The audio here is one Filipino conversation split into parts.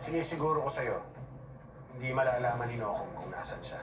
Sinisiguro ko sa'yo, hindi malalaman ni Nokong kung nasan siya.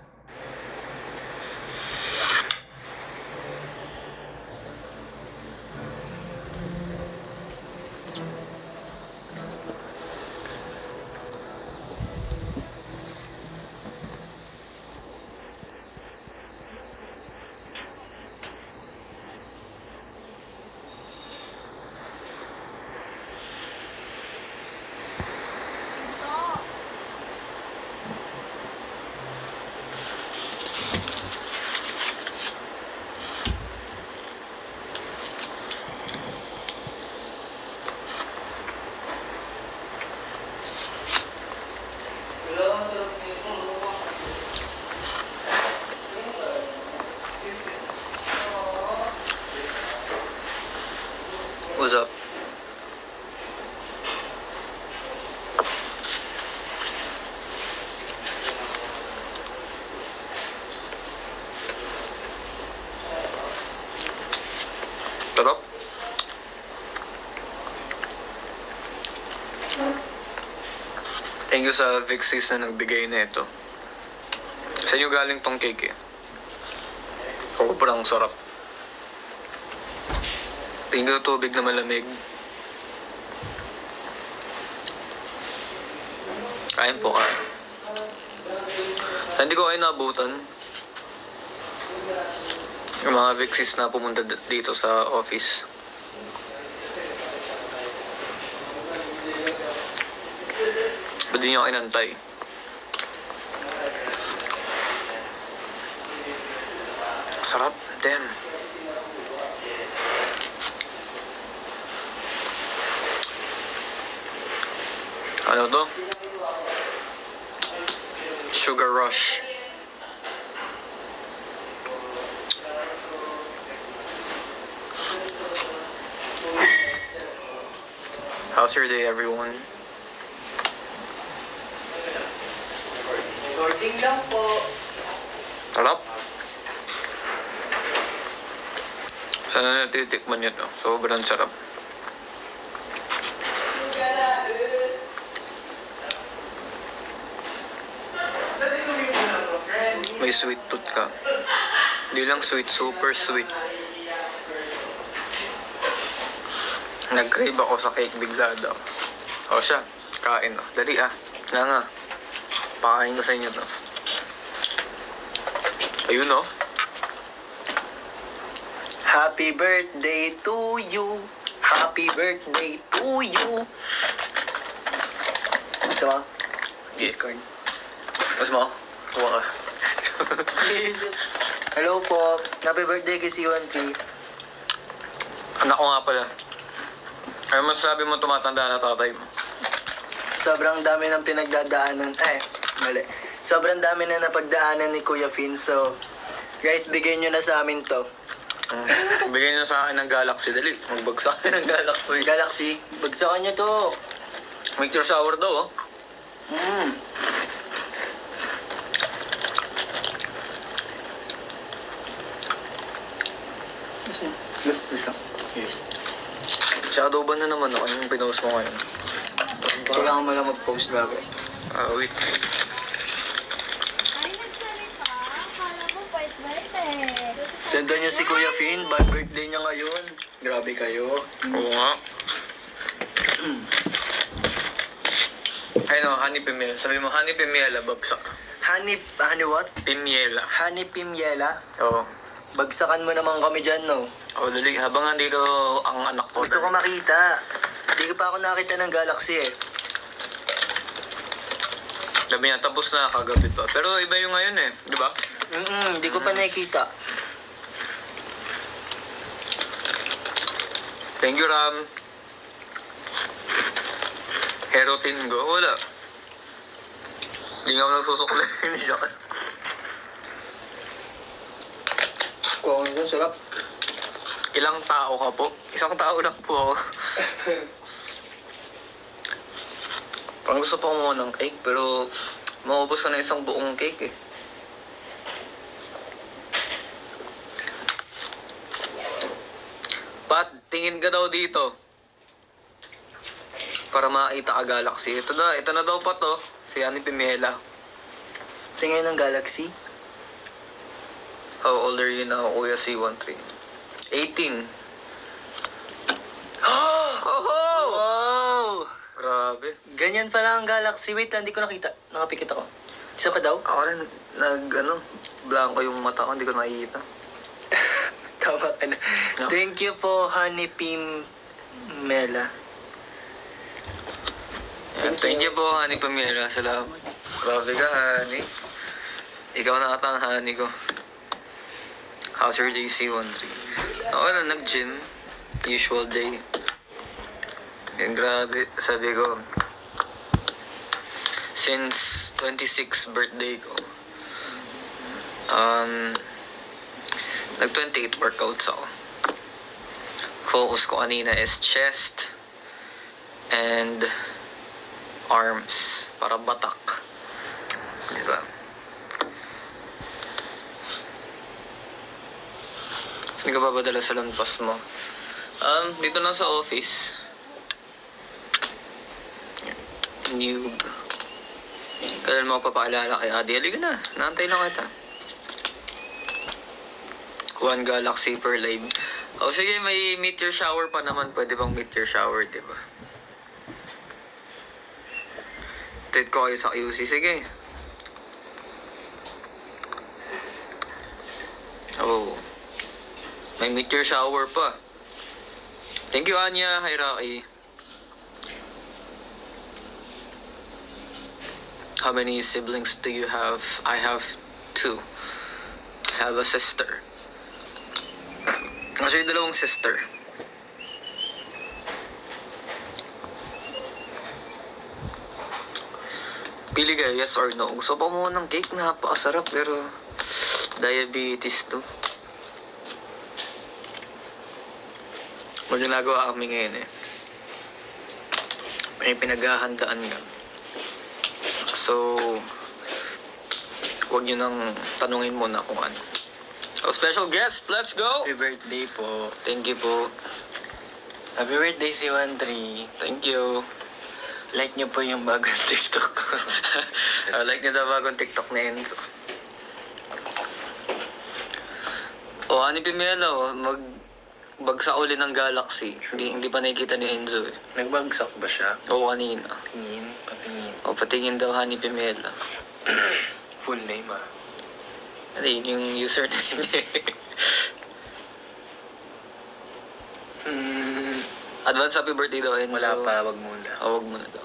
What's up? Sarap. Thank you sa Vixis na nagbigay na ito. Sa inyo galing tong cake eh. Sobrang sarap. Thank you tubig na malamig. Kain po ka. Hindi ko kayo naabutan. Yung mga Vixis na pumunta dito sa office. Ba't di nyo kinantay? Sarap. Damn. Ano to? Sugar Rush. How's your day, everyone? Recording lang po. Sarap. Sana natitikman nyo to. Sobrang sarap. May sweet tooth ka. Hindi lang sweet, super sweet. Nag-crave ako sa cake bigla daw. O siya, kain o. Dali ah. Nga. Pakain ko sa inyo to. Ayun o. Happy birthday to you. Happy birthday to you. Ito mo? Discord. Mas mo? Kuha ka. Hello po. Happy birthday kay C13. Anak ko nga pala. Ay, masasabi mo tumatanda na tatay mo. Sobrang dami ng pinagdadaanan. Mali. Sobrang dami na napagdaanan ni Kuya Finn. So, guys, bigyan nyo na sa amin to. Bigyan niyo sa akin ng Galaxy. Dali, magbagsak ng Galaxy. Galaxy, bagsakan nyo to. Make your shower daw, oh. Shadow ban na naman ako yung pinost mo ngayon. Kailangan mo lang mag-post lagi. Wait. Ay, nagsalita. Akala ko bait-bait eh. Sendan nyo si Kuya Finn. Bad birthday niya ngayon. Grabe kayo. Oo nga. Ay no, honey pimiela. Sabi mo, honey pimiela, bagsak. Honey what? Pimiela. Honey Pimiela. Oo. Bagsakan mo naman kami dyan, no? Oh, dali. Habang nandito ang anak ko. Gusto ko makita. Hindi ko pa ako nakita ng Galaxy eh. Sabi niya, tapos na kagabi pa. Pero iba yung ngayon eh. Di ba? Hindi ko pa nakikita. Thank you, Ram. Hero Tingo. Wala. Hindi nga ako nagsusukli. Hindi siya. Kung ano, sarap. Ilang tao ka po? Isang tao lang po ako. Parang gusto pa kumuha ng cake, pero maubos ka na isang buong cake eh. Pat, tingin ka daw dito. para makita ka Galaxy. Ito na daw pa to. Si Ani Pimela. Tingin ng Galaxy. How old are you now, Kuya C13? 18. Oh! Wow! Grabe. Ganyan pala ang Galaxy. Wait lang, hindi ko nakita. Nakapikit ako. Isa pa daw? Ako rin, blanco yung mata ko, hindi ko nakikita. Tama ka na. No. Thank you po, Honey Pim Mela. Thank you po, Honey Pamela. Salamat. Grabe ka, Honey. Ikaw na ata ang honey ko. How's your day, C13? Ako na, nag-gym. Usual day. And grabe, sabi ko, since 26th birthday ko, nag-28 workouts ako. Focus ko kanina is chest and arms para batak. Diba? Saan ka papadala sa lampas mo? Dito lang sa office. Noob. Kailan mo ako papakilala kay Adi? Halika na. Naantay lang kita. 1 Galaxy per live. O sige, may meteor shower pa naman. Pwede bang meteor shower, diba? Treat ko kayo sa QC. Sige. Oh. May meteor shower pa. Thank you, Anya. Hi, Rocky. How many siblings do you have? I have 2. I have a sister. Actually, 2 sister. Pili kayo, yes or no? Gusto pa mo ng cake, napakasarap, pero diabetes to. May ginagawa kami ngayon eh. May pinaghahandaan nga. So, huwag nyo nang tanungin muna kung ano. Oh, special guest, let's go! Happy birthday po. Thank you po. Happy birthday, C13. Thank you. Like nyo po yung bagong TikTok. Like nyo daw bagong TikTok na Enzo. Oh, Ani Pimela, oh, magbagsak uli ng Galaxy. Hindi pa nakikita ni Enzo eh. Nagbagsak ba siya? Oo, kanina. Patingin. O, patingin daw Honey Pimela. Full name ah. Ano yun yung username niya. Advance happy birthday daw, Enzo. Wala pa, wag muna. Wag mo na daw.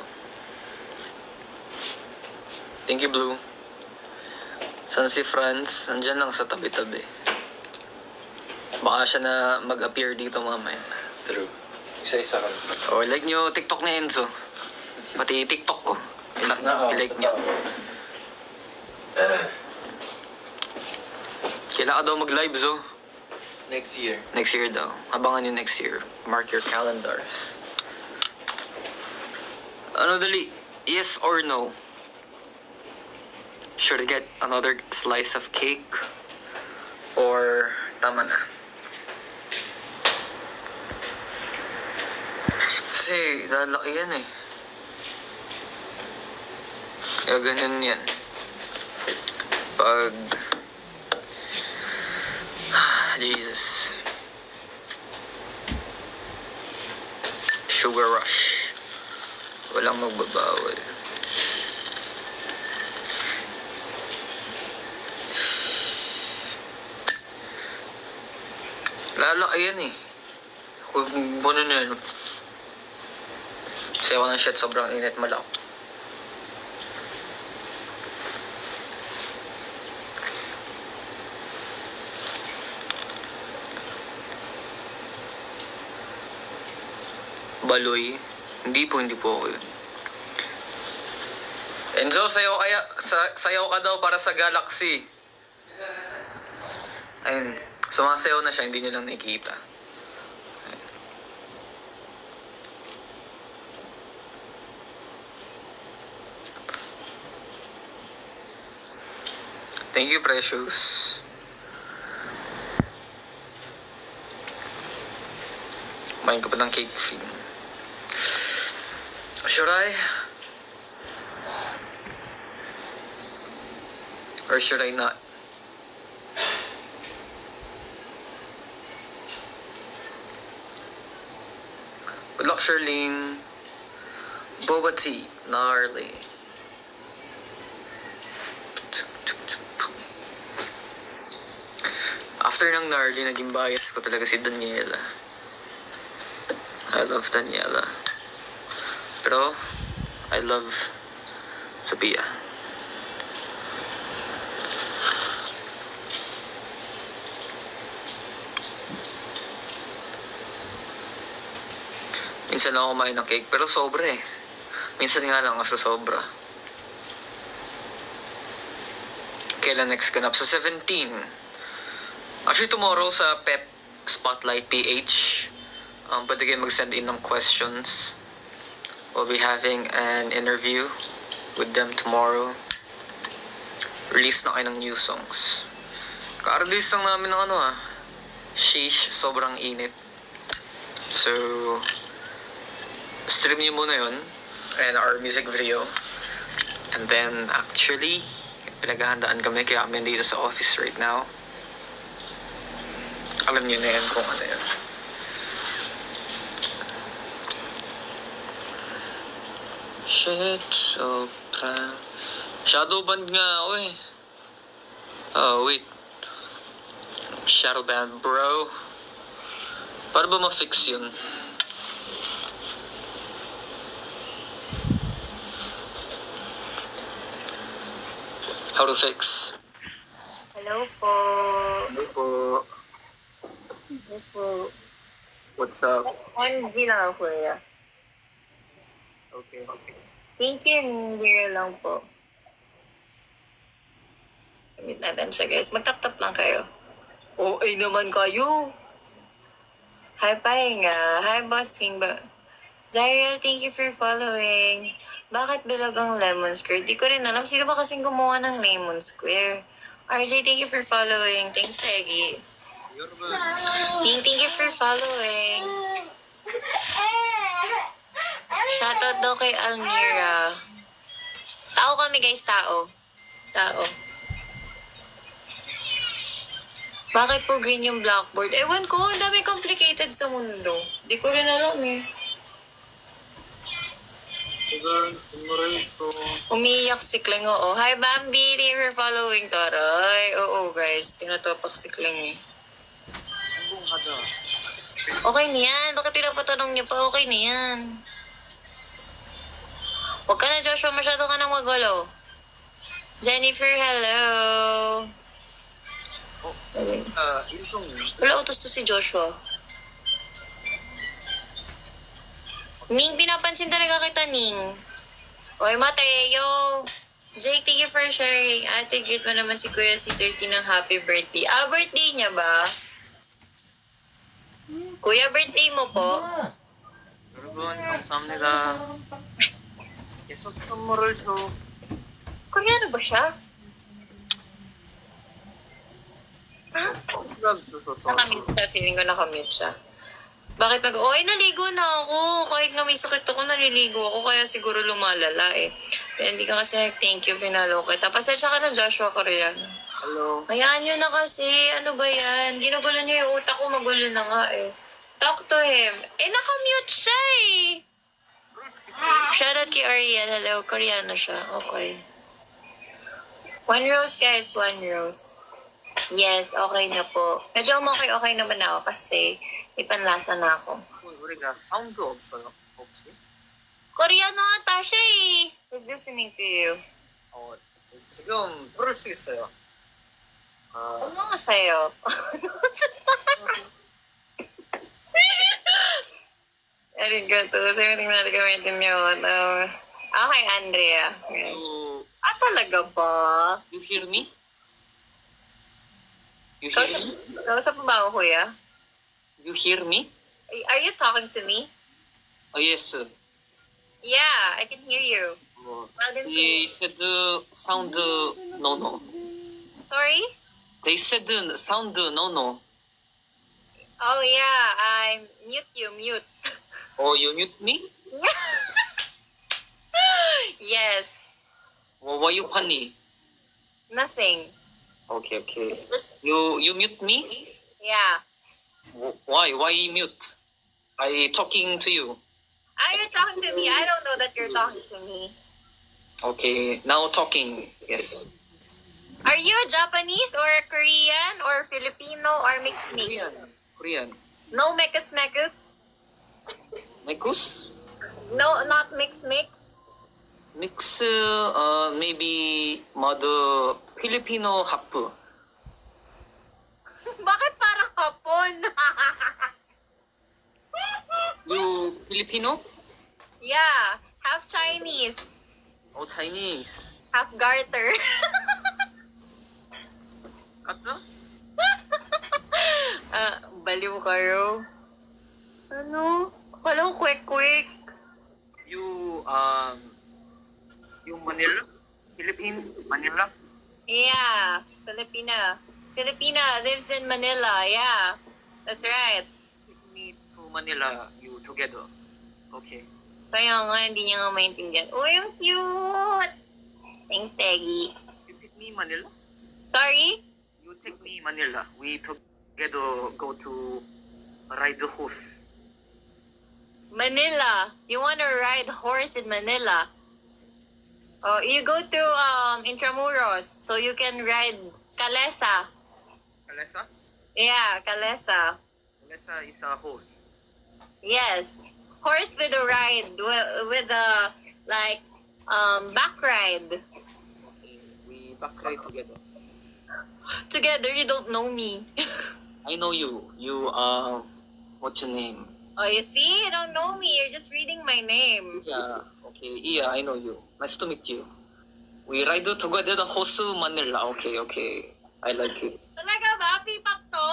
Thank you, Blue. San si Franz? Andyan lang sa tabi-tabi. Baka siya na mag-appear dito mamaya. True. Isa-isa ka. O, like nyo TikTok ni Enzo. Pati TikTok ko. I-like nyo. Kailan ka daw mag-live, Zo? Next year. Next year daw. Abangan nyo next year. Mark your calendars. Ano dali? Yes or no? Should I get another slice of cake? Or tama na? Kasi lalaki yan eh. Kaya ganyan yan. Pag... Jesus. Sugar rush. Walang magbabawal. Lalaki yan eh. Kung ano na yan. Kasi ako ng shit, sobrang init, malak. Baloy. Hindi po ako yun. Enzo, sayaw ka daw para sa Galaxy. Ayun. Sumasayaw na siya, hindi niyo lang nakikita. Ayun. Thank you, Precious. Kumain ko pa ng cake fin. Should I? Or should I not? Good luck, Charlene. Boba tea. Gnarly. After ng gnarly, naging bias ko talaga si Daniela. I love Daniela. Pero, I love Sophia. Minsan lang ako kumain ng cake, pero sobra eh. Minsan nga lang sa sobra. Kailan next ganap? Sa 17. Actually, tomorrow sa Pep Spotlight PH, pwede kayo mag-send in ng questions. We'll be having an interview with them tomorrow. Release na kayo ng new songs. Ka-release lang namin ng Sheesh, sobrang init. So, stream nyo muna yun and our music video. And then, actually, pinaghahandaan kami kaya kami dito sa office right now. Alam nyo na yan kung ano yun. Shit, sobra. Shadow band nga ako eh. Oh, wait. Shadow band, bro. Paano ba ma-fix yun? How to fix? Hello po. Hello po. Hello po. What's up? 1G lang ako kuya. Okay. Thank you, hindi lang po. Meet natin siya guys. Mag-tap-tap lang kayo. Okay naman kayo. Hi, Pahinga. Hi, Boss King. Zyril, thank you for following. Bakit bilog ang lemon square? Di ko rin alam. Sino ba kasing gumawa ng lemon square? RJ, thank you for following. Thanks, Peggy. Thank you for following. Shoutout daw kay Almira. Tao kami guys, tao. Bakit po green yung blackboard? Ewan ko, ang dami complicated sa mundo. Di ko rin alam eh. Umiiyak si Kling, oo. Hi Bambi, thank you for following, taray. Oo guys, tinutopak si Kling eh. Okay na yan, bakit pinapatanong niyo pa? Okay na yan. Huwag ka na Joshua, masyado ka nang magulo. Jennifer, hello. Wala utos to si Joshua. Ning, pinapansin talaga kita, Ning. Oy, Mateo. Jake, thank you for sharing. Ate, greet mo naman si Kuya C13 ng happy birthday. Birthday niya ba? Kuya, birthday mo po? 여러분, 감사합니다. 계속 선물을 줘. Koreano ba siya? Nakamute siya. Feeling ko nakamute siya. Bakit naligo na ako. Kahit nga may sakit ako, naliligo ako. Kaya siguro lumalala eh. Kaya hindi ka kasi thank you, pinalo kita. Pasensya ka na, Joshua Koreano. Hello. Hayaan nyo na kasi. Ano ba yan? Ginugulo nyo yung utak ko. Magulo na nga eh. Talk to him. Nakamute siya eh. Shoutout kay Ariel. Hello, Koreano siya. Okay. 1 rose guys, 1 rose. Yes, okay na po. Medyo okay naman ako kasi ipanlasa na ako. 우리가 사운드 없어요? 혹시? Koreano ata siya eh. Who's listening to you? 지금 부를 수 있어요. Ano nga sa'yo? Very good. Sabi natin gamitin niyo. Okay, Andrea. Talaga ba? You hear me? You hear me? Kausap mo ba ako, kuya? You hear me? Are you talking to me? Oh, yes. Yeah, I can hear you. Loud and They clear. said sound no. Sorry? They said sound no. Oh, yeah. I mute you. Mute. Oh, you mute me? Yes. Well, why you funny? Nothing. Okay, okay. Just, You mute me? yeah. Why? Why you mute? I talking to you. Are you talking to me? I don't know that you're talking to me. Okay, now talking. Yes. Are you a Japanese or a Korean or Filipino or mixed mix? Korean. No mekas mekas? Mekus? No, not mixed mix? Mix, maybe mother Filipino hapu. Bakit parang hapon? You Filipino? Yeah, half Chinese, Oh, Chinese. half garter. Kata? Baliw kayo. Ano? Walang quick. You, you Manila? Philippine? Manila? Yeah, Filipina lives in Manila. Yeah, that's right. Take me to Manila, you together. Okay. Kaya nga, hindi niya nga maintindihan. Oh, yung cute! Thanks, Teggy. You take me Manila? Sorry? You take me Manila. We together go to ride the horse. Manila. You wanna ride horse in Manila? Oh, you go to Intramuros, so you can ride Calesa. Kalesa? Yeah, Calesa. Kalesa is a horse. Yes. Horse with a ride, with a, like, back ride. Okay. We back ride together. Together, you don't know me. I know you. You, what's your name? Oh, you see? You don't know me. You're just reading my name. Yeah. Okay. Yeah, I know you. Nice to meet you. We ride together the horse Manila. Okay, okay. I like it. Talaga ba? P-pop to?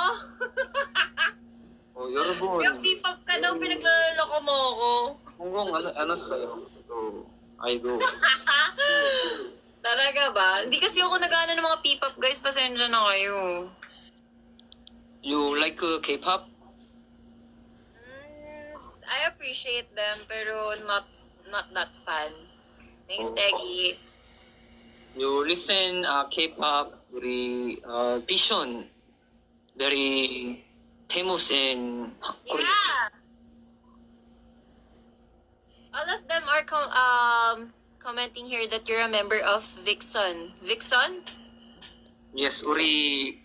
Oh, 여러분. Yung P-pop ka daw, pinaglaloko mo ako. 공공 안 왔어요. So, 아이고. Talaga ba? Hindi kasi ako nag-ano ng mga P-pop guys. Pasensya na kayo. You like K-pop? I appreciate them, pero not that fan. Thanks, Oh. Teggy. You listen K-pop 우리 Vision very famous in Korea. Yeah! All of them are commenting here that you're a member of Vixen. Vixen? Yes, 우리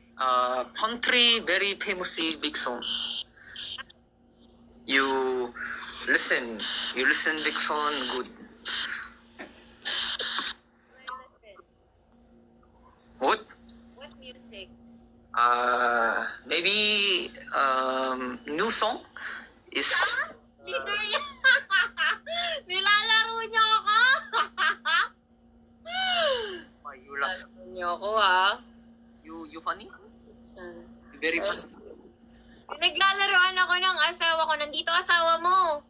country very famous big song. You listen big song good. What? What music? Maybe new song is Leader niya! Nilalaro niyo ako! you like Nilalaro niyo ako, ha? you funny? Very funny. Naglalaroan ako ng asawa ko. Nandito asawa mo.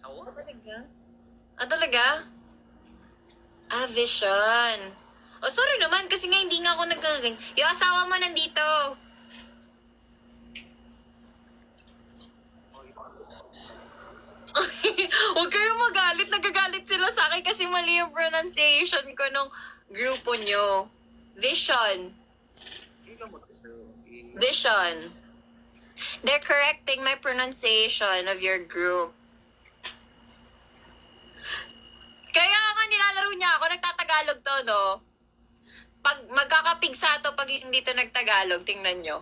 Sawa? Talaga? Ah, talaga? Ah, Vision. Oh, sorry naman kasi nga hindi nga ako nagkaganyan. Yung asawa mo nandito. Huwag kayong magalit. Nagagalit sila sa akin kasi mali yung pronunciation ko nung grupo nyo. Vision. Vision. They're correcting my pronunciation of your group. Kaya nga nilalaro niya ako, nagtatagalog to, no? Pag magkakapigsa to pag hindi to nagtagalog, tingnan nyo.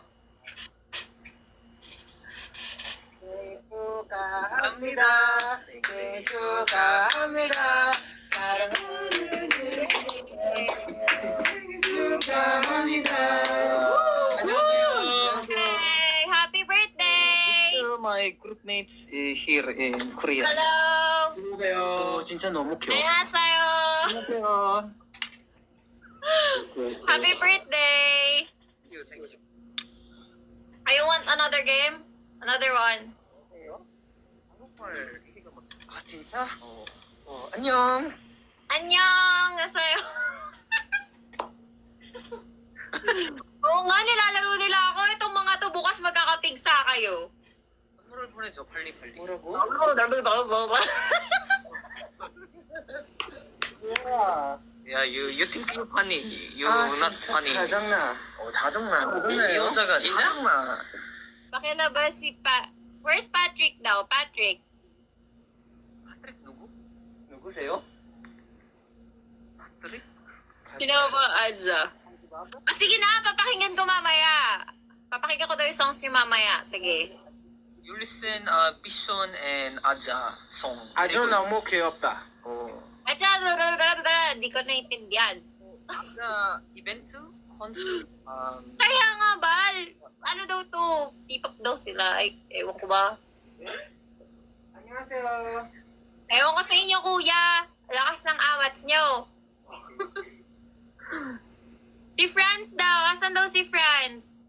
Hey, happy birthday! My group mates here in Korea. Hello! 안녕하세요. 진짜 너무 귀여워. 안녕하세요! 안녕하세요. Happy birthday! Thank you. You want another game? Another one. 아 진짜? 안녕. Annyeonghaseyo! Oo nga, nilalaro nila ako. Itong mga to, bukas magkakapigsa kayo. 선물을 보내줘 빨리. 뭐라고? Yeah, you think you funny. You 아, not 진짜 funny. 자장나. 자장나. 이 여자가 짜증나. Pakilabas si Where's Patrick daw? Patrick. Patrick 누구? 누구세요? Patrick? Sino ba Adja? Sige na, papakinggan ko mamaya. Papakinggan ko daw yung songs niyo mamaya. Sige. You listen Bison and Aja song. 아주 너무 귀엽다. Adja, di ko naintindihan. Aja event concert. Kaya nga, Bal. Ano daw to? K-pop daw sila. Ay, ewan ko ba? 안녕하세요. Ewan ko sa inyo, kuya. Lakas ng awats nyo. Si Franz daw. Asan daw si Franz?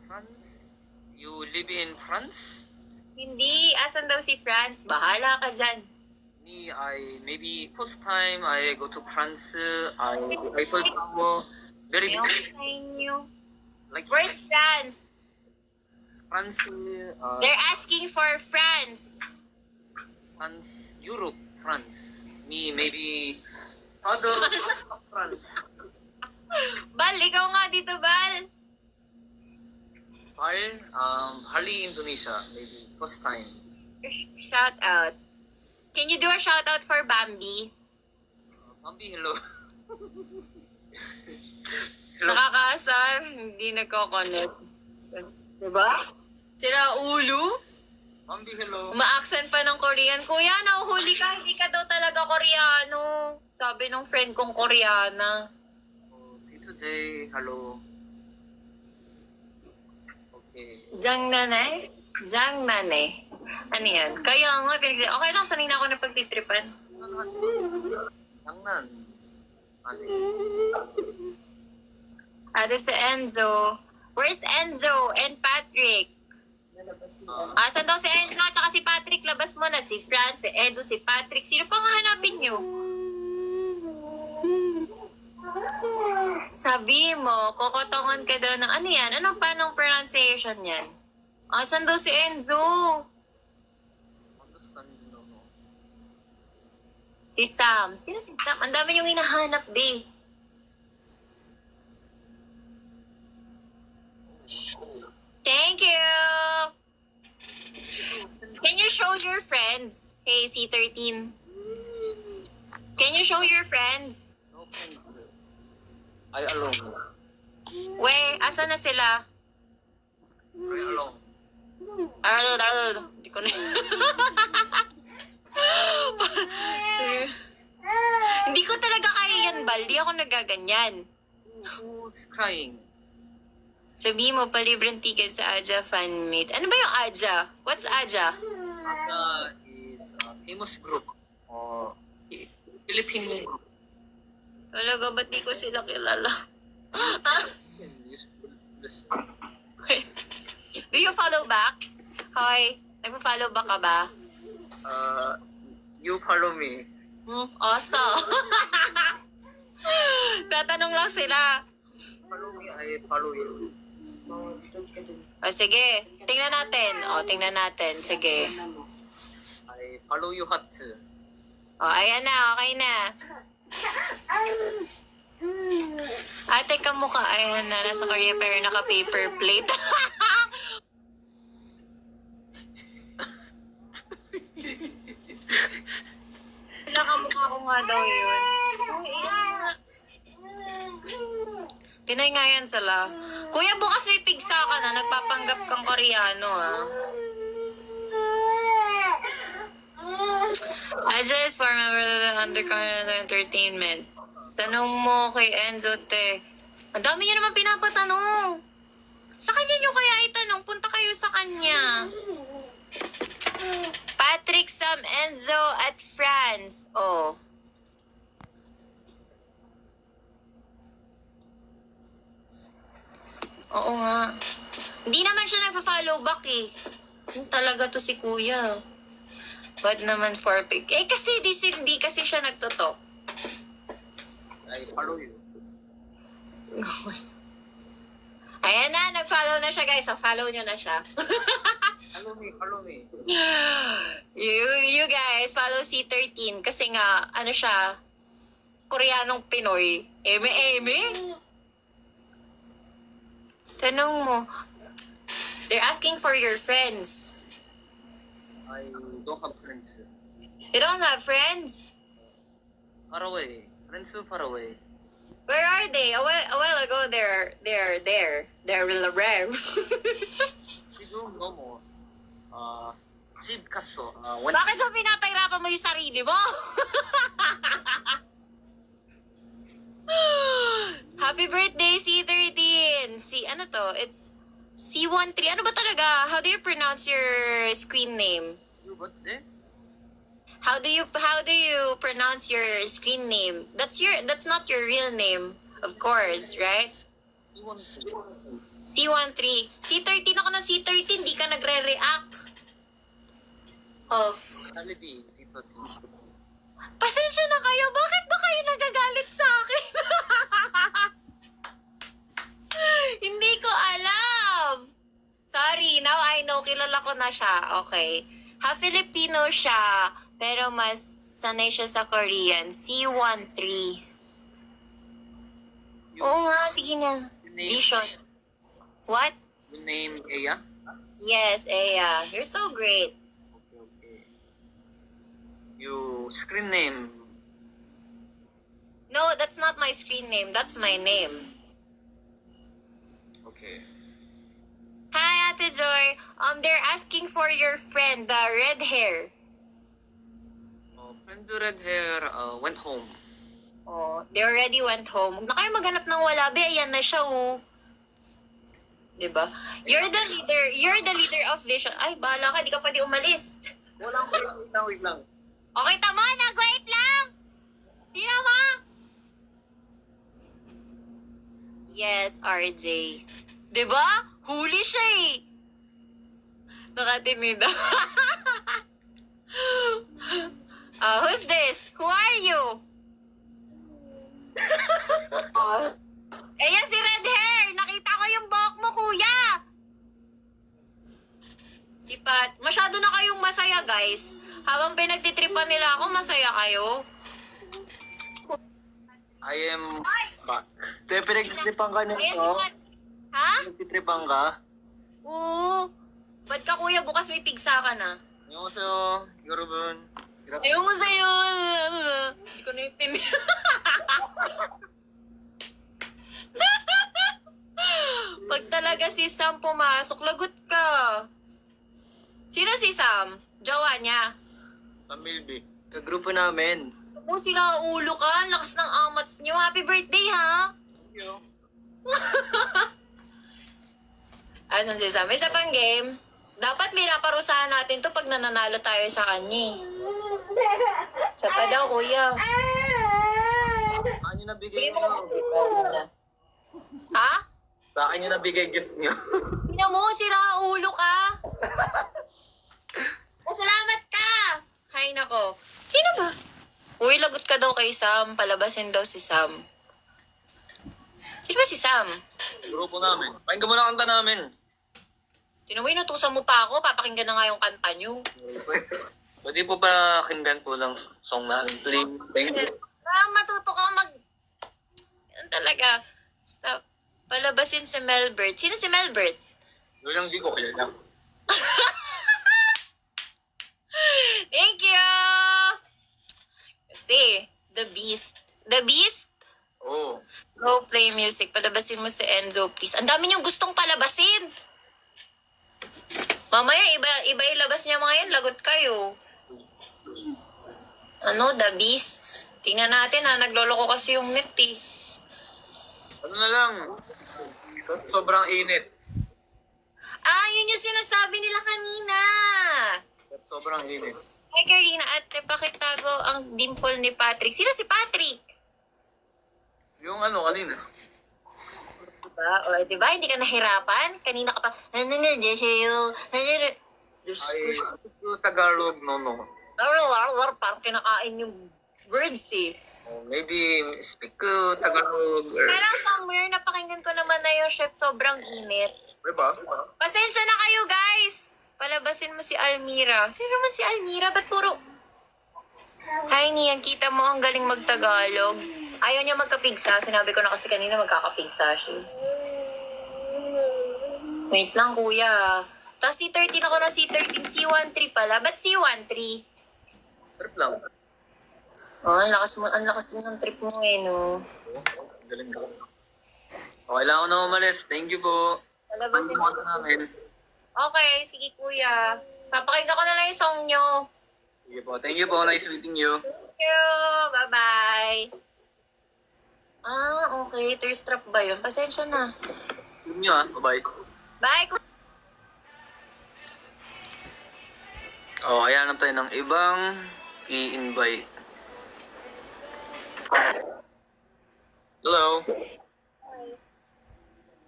France. You live in France? Hindi. Asan daw si Franz? Bahala ka dyan. Me, I maybe first time I go to France. I Eiffel Tower. Very Ewan ko big. sa inyo. Like Where's Franz? France, They're asking for Franz. France, Europe, France. Me maybe father of France. Bal, ikaw nga dito, Bal. Bali, Indonesia, maybe first time. Shout out. Can you do a shout out for Bambi? Bambi, hello. Hello. Nakakaasar, hindi nagko-connect. Diba? Sira ulo? Bambi, hello. Uma-accent pa ng Korean. Kuya, nauhuli ka, hindi ka daw talaga Koreano. Sabi ng friend kong Koreana. Tito J, hello. Okay. Jang nanay? Jang nanay. Ano yan? Kaya nga, okay lang, sanay na ako na pagtitripan. 장난. 아니. Ate si Enzo. Where's Enzo and Patrick? Asan daw si Enzo at saka si Patrick? Labas mo na. Si Franz, si Enzo, si Patrick. Sino pang hahanapin nyo? Sabi mo, kokotongan ka daw ng ano yan? Ano paanong pronunciation yan? Asan daw si Enzo? Understand no. Si Sam. Sino si Sam? Ang dami yung hinahanap, babe. Thank you! Can you show your friends? Hey, C13. Can you show your friends? No friends. I alone. We, asa na sila? I alone. Hindi ko na. Hindi ko talaga kaya yan, Bal. Di ako nagaganyan. Who's crying? Sabi mo, palibreng ticket sa Aja fan meet. Ano ba yung Aja? What's Aja? Aja is a famous group. Philippine group. Talaga, ba't di ko sila kilala? Do you follow back? Hoy, nagpa-follow back ka ba? You follow me. Awesome. Tatanong lang sila. Follow me, I follow you. O sige, tingnan natin. Tingnan natin. Sige. I follow you heart. Ayan na. Okay na. Ate ka mukha. Ayan na. Nasa Korea pero naka-paper plate. Nakamukha ko nga daw yun. Pinoy nga yan sila. Kuya, bukas may pigsa ka na. Nagpapanggap kang Koreano, ha? Aja is for member of the Undercurrent Entertainment. Tanong mo kay Enzo, te. Ang dami niyo naman pinapatanong. Sa kanya niyo kaya itanong. Punta kayo sa kanya. Patrick, Sam, Enzo, at Franz. Oo nga. Hindi naman siya nagpa-follow back eh. Yung talaga to si kuya. Bad naman for pick. Kasi di kasi siya nagtotok. I follow you. Ayan na, nag-follow na siya guys. So, follow nyo na siya. Follow me. You guys, follow C13 kasi nga, ano siya, Koreanong Pinoy. Eme. Tanong mo, they're asking for your friends. I don't have friends. You don't have friends? Far away. Friends so far away. Where are they? A while ago, they're there. They're rare. 지금 너무 집 갔어. 원 Bakit mo pinapahirapan mo yung sarili mo? Happy birthday, C13! Ano to? It's C13. Ano ba talaga? How do you pronounce your screen name? birthday? How do you pronounce your screen name? That's not your real name, of course, right? C13. C13 ako ng C13, di ka nagre-react. Oh. Jollibee, dito. Pasensya na kayo. Bakit ba kayo nagagalit sa akin? Hindi ko alam. Sorry, now I know. Kilala ko na siya. Okay. Filipino siya, pero mas sanay siya sa Korean. C13. Oo nga, sige na. Vision. What? Your name Aya? Yes, Aya. You're so great. Okay. You screen name. No, that's not my screen name. That's my name. Okay. Hi, Ate Joy. They're asking for your friend, the red hair. Friend with red hair went home. Oh, they already went home. Huwag na kayo maghanap ng walabi. Ayan na siya, oh. Diba? You're the leader of Vision. Ay, bahala ka. Di ka pwede umalis. Wait lang. Okay, tama. Nag-wait lang. Tingnan mo. Yes, RJ. Diba? Huli siya eh. Nakatimida. Who's this? Who are you? Ayan si red hair. Nakita ko yung buhok mo, kuya. Si Pat. Masyado na kayong masaya, guys. Habang pinagtitripan nila ako, masaya kayo. I am back. Te, pinagtitripan ka Ayan si nito. Pat. Ha? Pinagtitripan ka. Oo. Ba't ka, kuya? Bukas may pigsa ka na. 안녕하세요, 여러분. Ayaw mo sa'yo. Hindi ko naintindihan. Pag talaga si Sam pumasok, lagot ka. Sino si Sam? Jowa niya. Pamilbi. Kagrupo namin. Oo, sila ulo ka. Ang lakas ng amats niyo. Happy birthday, ha? Thank you. Asan si Sam? Isa pang game. Dapat pinaparusahan natin to pag nananalo tayo sa kanya. Siya pa daw, kuya. Saan niyo nabigay niyo? Ha? Sa akin niyo nabigay gift niyo. Tingnan mo, sila ulo ka. Salamat ka! Hay nako. Sino ba? Uy, lagot ka daw kay Sam. Palabasin daw si Sam. Sino ba si Sam? Grupo namin. Pakinggan mo na kanta namin. Tinuwi, natusan mo pa ako. Papakinggan na nga yung kanta nyo. Pwede po pa kindan po lang song namin. Please. Thank you. Matuto ka mag... Yan talaga. Stop. Palabasin si Melbert. Sino si Melbert? Yun lang di ko kilala. Thank you! Kasi, The Beast. The Beast? Oo. Go play music. Palabasin mo si Enzo, please. Ang dami niyong gustong palabasin. Mamaya, iba ilabas niya mga yan. Lagot kayo. Ano, The Beast? Tingnan natin ha. Nagloloko kasi yung net eh. Ano na lang. Sobrang init. Ah, yun yung sinasabi nila kanina. Sobrang init. Hi, Karina. At pakitago ang dimple ni Patrick. Sino si Patrick? Yung ano kanina. Diba? O, diba? Hindi ka nahirapan? Kanina ka pa, ano na, Jeseo? Ay, yung Tagalog, no. Parang kinakain yung words eh. Oh, maybe speak Tagalog or... Pero somewhere, napakinggan ko naman na yung shit sobrang init. Diba? Pasensya na kayo, guys! Palabasin mo si Almira. Sino naman si Almira? Ba't puro... Hi, Nian. Kita mo ang galing magtagalog. Ayaw niya magkapigsa. Sinabi ko na kasi kanina magkakapigsa siya. Wait lang, kuya. Tapos C13 ako na C13. C13 pala. Ba't C13? Trip lang. Oh, ang lakas din ng trip mo eh, no? Galing ka. Okay lang ako na umalis. Thank you po. Palabasin mo. Ano namin? Okay, sige kuya. Papakinggan ko na lang yung song nyo. Sige po. Thank you po. Nice meeting you. Thank you. Bye-bye. Ah, okay. Thirst trap ba yun? Pasensya na. Yun nyo Bye-bye. Bye, Oh, kaya tayo ng ibang i-invite. Hello.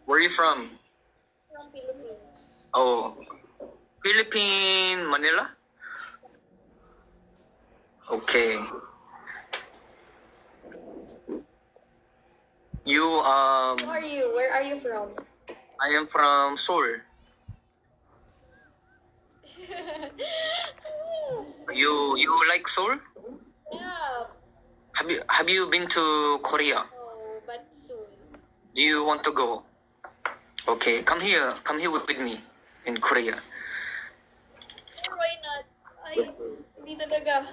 Where are you from? From Philippines. Oh, Philippine, Manila? Okay. You, Who are you? Where are you from? I am from Seoul. You like Seoul? Yeah. Have you been to Korea? Oh, but soon. Do you want to go? Okay, come here with me in Korea. Sure, why not? Ay, hindi talaga.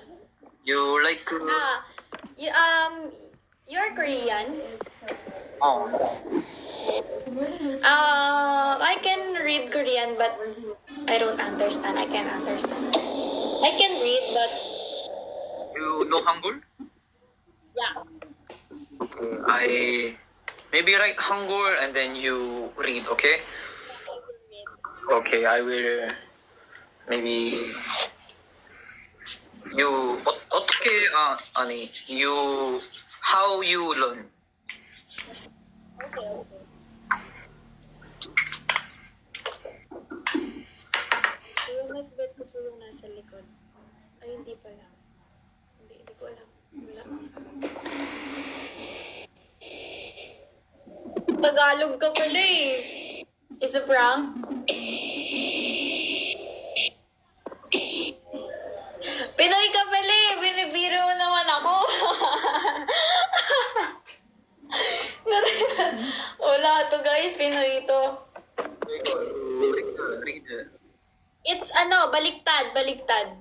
You like You're Korean? Oh, I can read Korean, but I don't understand. I can understand. I can read, but you know Hangul? yeah. I maybe write Hangul and then you read, okay? Okay, I will maybe you 어떻게 아니 you how you learn? Okay, okay. Yung mas bet ko po yung nasa likod. Ay, hindi pala. Hindi ko alam. Wala. Tagalog ka pala eh. Is it prank? Pinoy ka pala eh. Binibiro mo naman ako. Wala to guys. Pinoy to. Read. It's baliktad, baliktad.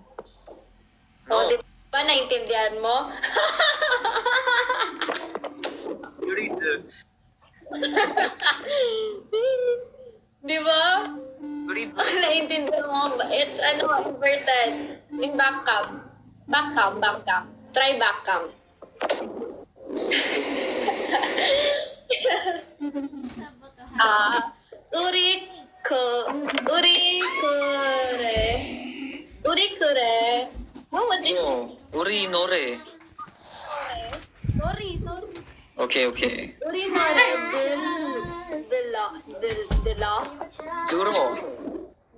No. O, di ba naintindihan mo? You read. Di ba? You read. Naintindihan mo? It's inverted. Yung back cam. Back cam, back cam. Try back cam. Urikure. Oh, what is No, 우리 노래. Sorry. Okay, okay. Urinore 들어.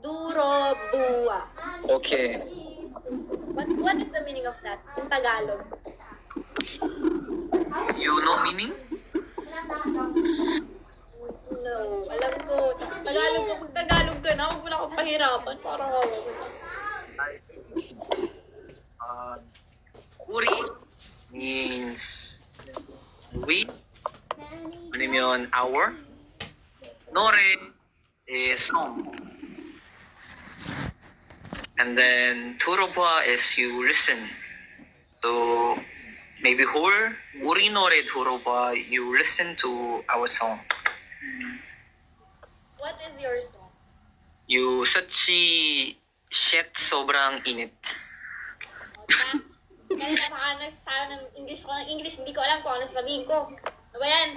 duro buwa. Okay. What is the meaning of that in Tagalog? You know meaning? No, alam ko. Tagalog ka, pag Tagalog ka na, huwag mo na akong pahirapan. Parang awa ko na. 우리 means we 아니면 our. 노래 is song. And then 들어봐 is you listen. So maybe whole 우리 노래 들어봐 you listen to our song. What is your song? You search shit sobrang init. Kaya napaka-nagsasabi ng English ako ng English, hindi ko alam kung ano sasabihin ko. Ano ba yan?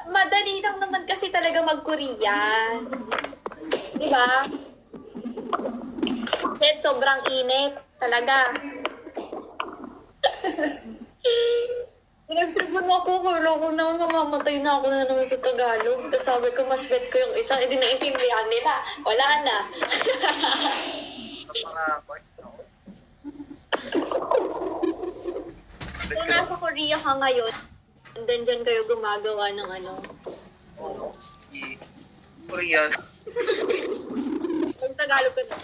Madali lang naman kasi talaga mag-Korean. Di ba? Kahit sobrang init. Talaga. Pinagtripan ako. Kala ko naman mamamatay na ako na naman sa Tagalog. Tapos sabi ko, mas bet ko yung isa. Hindi naintindihan nila. Wala na. Kung nasa Korea ka ngayon, And then dyan kayo gumagawa ng ano. Korean. Ang Tagalog ko na.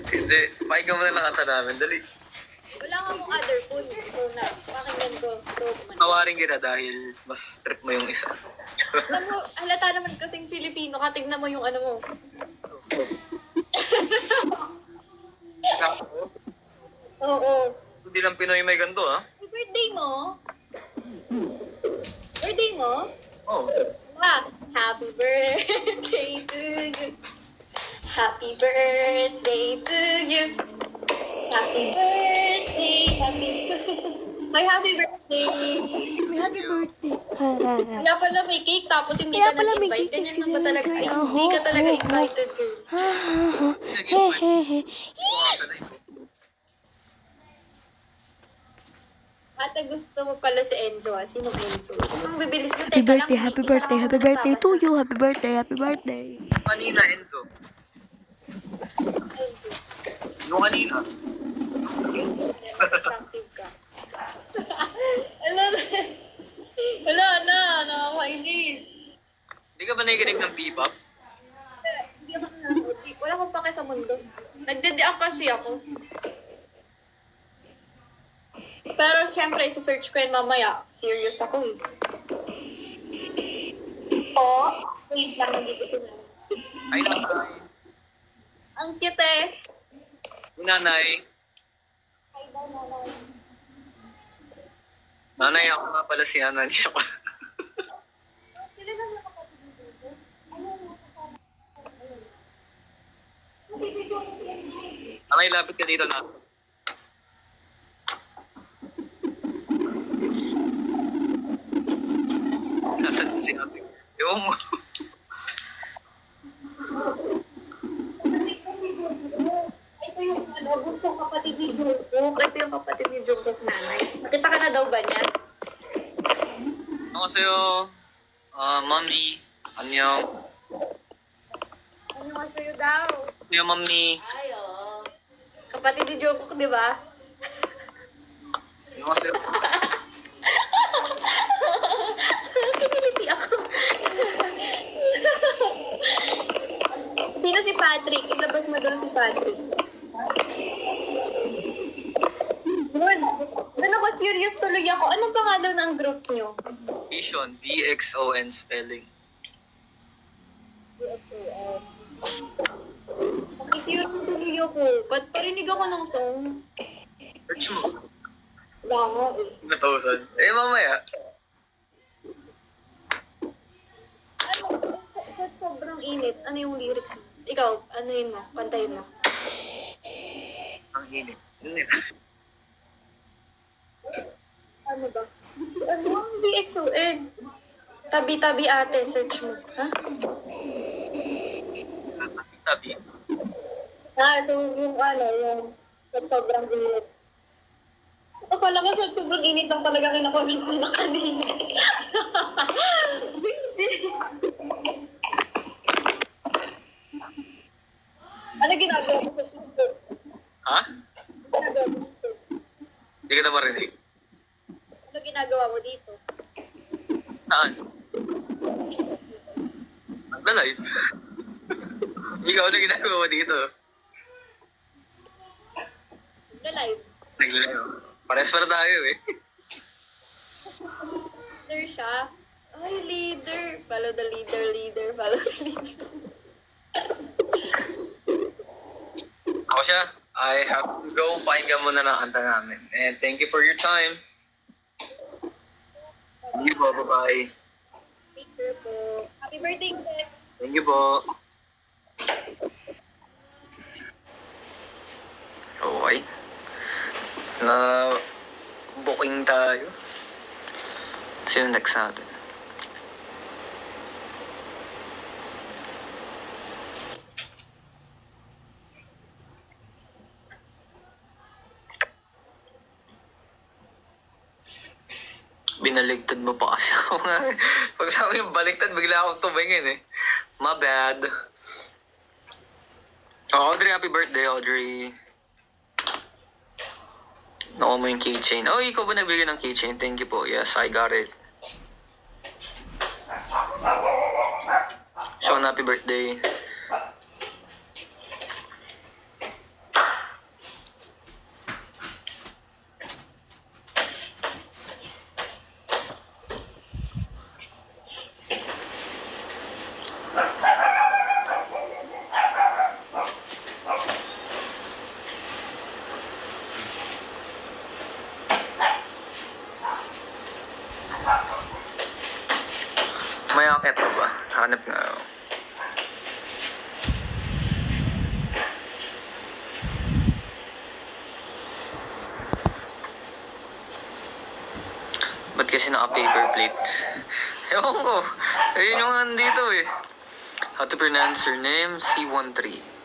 Hindi, pakinggan mo na lang kanta namin. Dali. Wala nga mong other food. So na, pakinggan ko. Tawarin kita dahil mas trip mo yung isa. Alam mo, halata naman kasing Filipino ka. Tignan mo yung ano mo. Oo. Hindi lang Pinoy may ganito, ha? Yung birthday mo? Birthday mo? Oo. Happy birthday to you. Happy birthday to you. Happy birthday, happy May happy birthday. May happy birthday. Kaya pala may cake tapos hindi ka nag-invite. Ganyan lang ba talaga? Ay, hindi ka talaga invited, girl. Hehehe. Ate, gusto mo pala si Enzo, ah. Sinong Enzo? Ang bibilis mo, Happy teka lang. birthday, happy birthday, happy birthday to you. Happy birthday, happy birthday. Kanina, Enzo. Enzo. Yung kanina. Distractive ka. Wala na, nakakainis. Hindi ka ba nakikinig ng Bebop? Hindi ako nanonood. Wala akong pake sa mundo. Nagdedeak kasi ako. Pero siyempre, isa-search ko yun mamaya. Curious ako eh. Wait lang, nandito sila. Ay, nanay. Ang cute eh. Yung nanay. Nanay, ako nga pala si Anan. Siya ko. Sila lang nakapatid dito. Nanay, lapit ka dito na. Nasaan si ate? Ewan mo. Ito yung bunsong kapatid ni Jungkook. Ito yung kapatid ni Jungkook nanay. Nakita ka na daw ba niya? Annyeonghaseyo. Mami. Annyeong. Ano nga sa'yo daw? Annyeong, mami. Ay, kapatid ni Jungkook, di ba? Annyeonghaseyo. Kiniliti ako. Sino si Patrick? Ilabas mo doon si Patrick. Doon ako curious tuloy ako. Anong pangalan ng group nyo? Vision. DXON spelling. Nakikurious tuloy ako. Ba't parinig ako ng song? Search mo. Wala nga eh. 2,000. Eh, mamaya. Sa sobrang init, ano yung lyrics mo? Ikaw, ano yun mo? Kantahin mo. Ang init. Yun yun. Ano ba? Ano ang DXON? Tabi-tabi ate, search mo. Ha? Tabi. So yung ano, yung sa sobrang init. Akala ko sa sobrang init lang talaga kinakulit ko na kanina. Busy. Ano ginagawa mo sa TikTok? Ha? Ginagawa mo dito? Hindi ka na marinig. Ano ginagawa mo dito? Saan? Nagla-live. Ikaw na ginagawa mo dito. Nag-live. Nagla-live. Pares pa na tayo eh. Leader siya. Ay, leader. Follow the leader. Follow the leader. Ako siya. I have to go. Pakinggan mo na lang kanta namin. And thank you for your time. Thank you po. Bye-bye. Picture po. Happy birthday, Beth. Thank you po. Okay. Na booking tayo. Sino next natin? Binaligtad mo pa kasi ako nga. Pag sabi yung baligtad, bigla akong tumingin eh. My bad. Oh, Audrey, happy birthday, Audrey. Nakuha mo yung keychain. Oh, ikaw ba nagbigay ng keychain? Thank you po. Yes, I got it. Sean, happy birthday. May akit ka ba? Hanap nga ako. Ba't kasi naka-paper plate? Ewan ko. Ayun yung nandito eh. How to pronounce your name? C13.